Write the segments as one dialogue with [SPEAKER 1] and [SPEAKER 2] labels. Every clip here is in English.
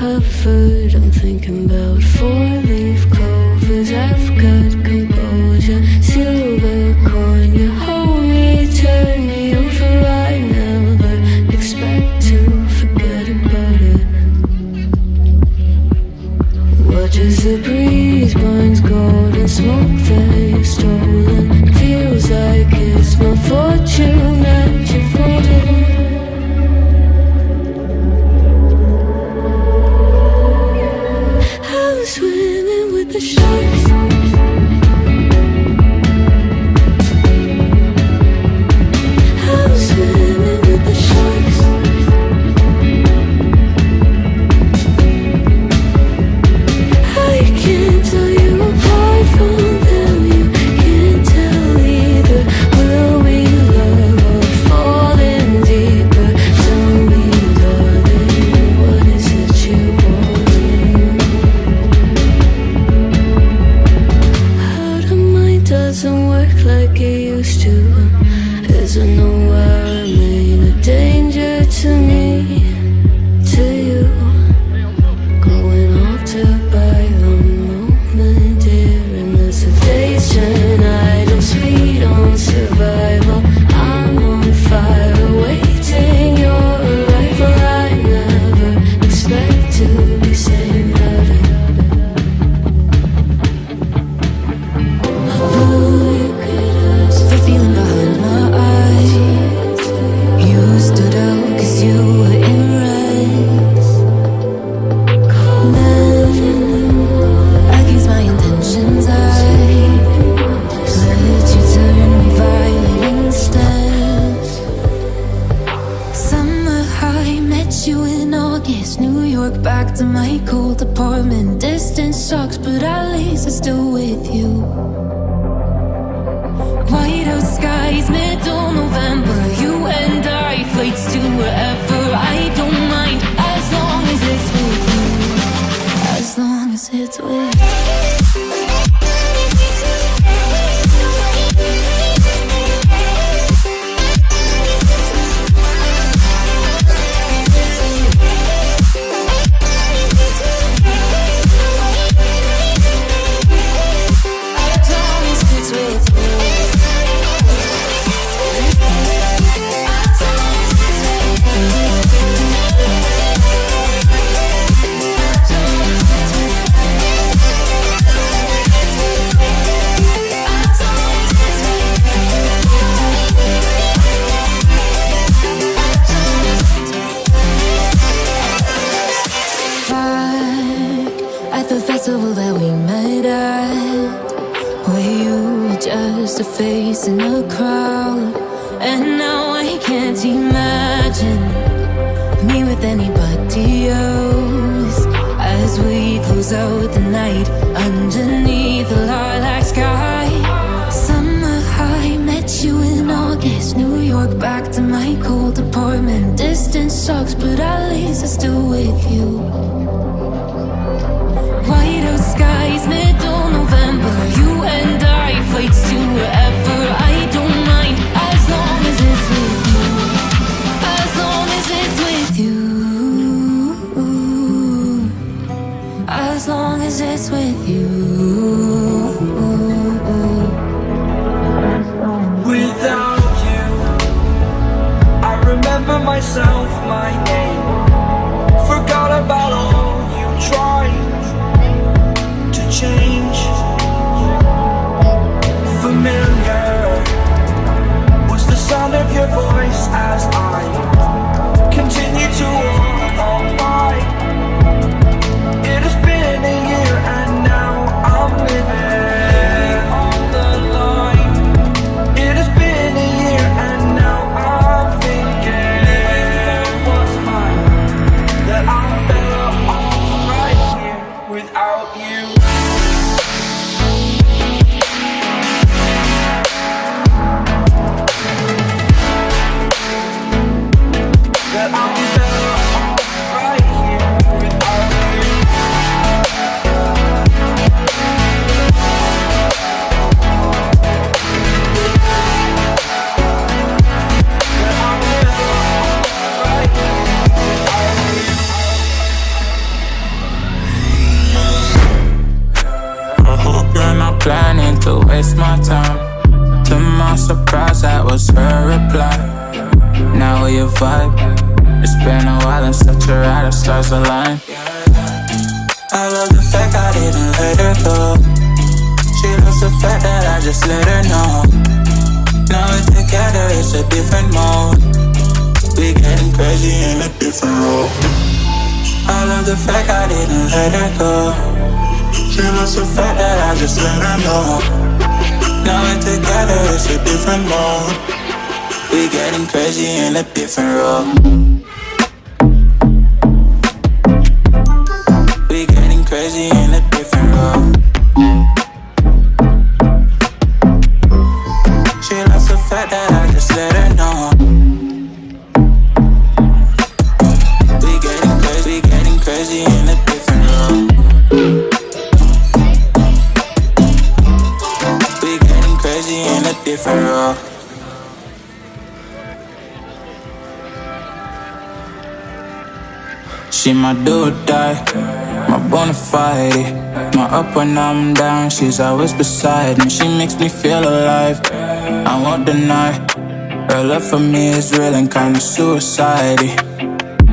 [SPEAKER 1] covered. I'm thinking about four-leaf clovers. I've got composure, silver coin. You hold me, turn me over. I never expect to forget about it. Watches the breeze, burns golden smoke that you've stolen. Feels like it's my fortune that you're folding. I'm swimming with the sharks. I'm swimming with the sharks. I can't tell you apart from them. You can't tell either. Will we love or fall in deeper? Tell me, darling, what is it you want? How the mind doesn't work like it used to. Is there nowhere I remain a danger to me, to you? Going altered by the moment, dear. And there's a sedation, idle, sweet on survival. I'm on fire, awaiting your arrival. I never expect to be sane without it.
[SPEAKER 2] The feeling behind my eyes. You stood out 'cause you were in rags. Then, against my intentions, I let you turn me violent instead. Summer high, met you in August. New York, back to my cold apartment. Distance sucks, but at least I'm still with you. Whiteout skies, middle November. You and I, flights to wherever. I don't mind, as long as it's with you. As long as it's with you. As long as it's with you. At the festival that we met at, where you were just a face in a crowd. And now I can't imagine me with anybody else. As we close out the night underneath the lilac sky. Summer high, met you in August. New York, back to my cold apartment. Distance sucks, but at least I'm still with you. Whiteout skies, middle November. You and I, flights to wherever. I don't mind, as long as it's with you. As long as it's with you. As long as it's with you.
[SPEAKER 3] Without you, I remember myself, my name. Forgot about all you tried to change. Familiar was the sound of your voice as I continue to walk on by. It has been a year and now I'm living on the line. It has been a year and now I'm thinking, living for what's mine.
[SPEAKER 4] was her reply. Now we a vibe. It's been a while and such a ride, our stars align. I love the fact I didn't let her go. She loves the fact that I just let her know. Now we're together, it's a different mode. We getting crazy in a different role. I love the fact I didn't let her go. She loves the fact that I just let her know. Now we're together, it's a different mode. We getting crazy in a different role. We getting crazy in a different role. She loves the fact that I just let her know. We getting crazy in a different role. We getting crazy in a different role. She my do or die, my bona fide. My up when I'm down, she's always beside me. She makes me feel alive, I won't deny. Her love for me is real and kinda suicide-y.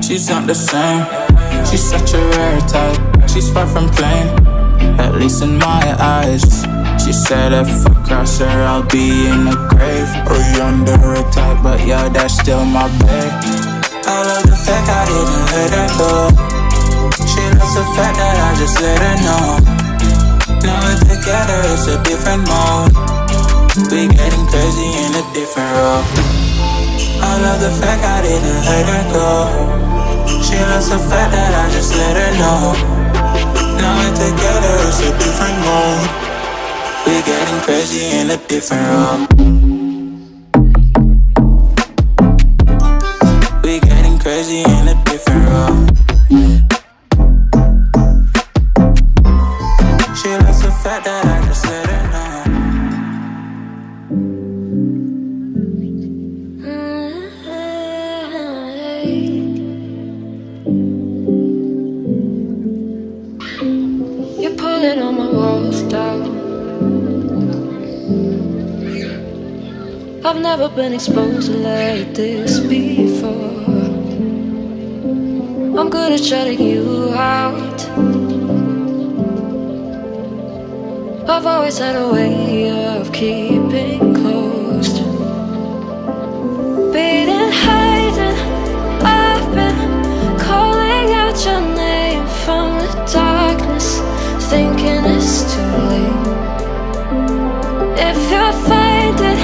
[SPEAKER 4] She's not the same, she's such a rare type. She's far from plain, at least in my eyes. She said if I cross her, I'll be in the grave or under her type, but yeah, that's still my babe. I love the fact I didn't let her go. She loves the fact that I just let her know. Now we're together, it's a different mode. We getting crazy in a different role. I love the fact I didn't let her go. She loves the fact that I just let her know. Now we're together, it's a different mode. We getting crazy in a different role. We getting crazy in a different role. She loves the fact that I just let her know.
[SPEAKER 1] You're pulling all my walls down. I've never been exposed like this before. I'm good at shutting you out. I've always had a way of keeping closed. Beating, hiding, I've been calling out your name from the darkness, thinking it's too late. If you're finding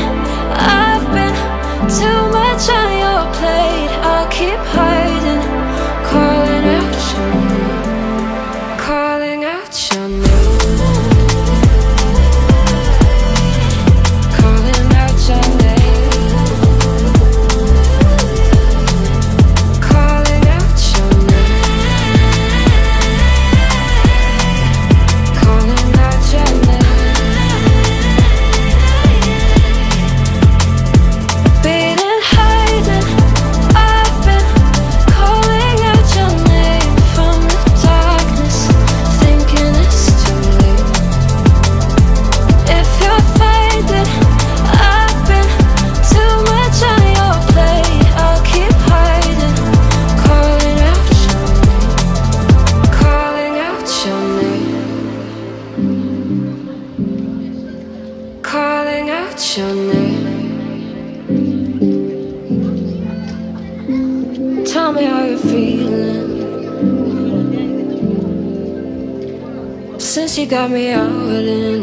[SPEAKER 1] I've been too much on your plate, I'll keep hiding, calling out your name, calling out your name. Tell me how you're feeling since you got me out in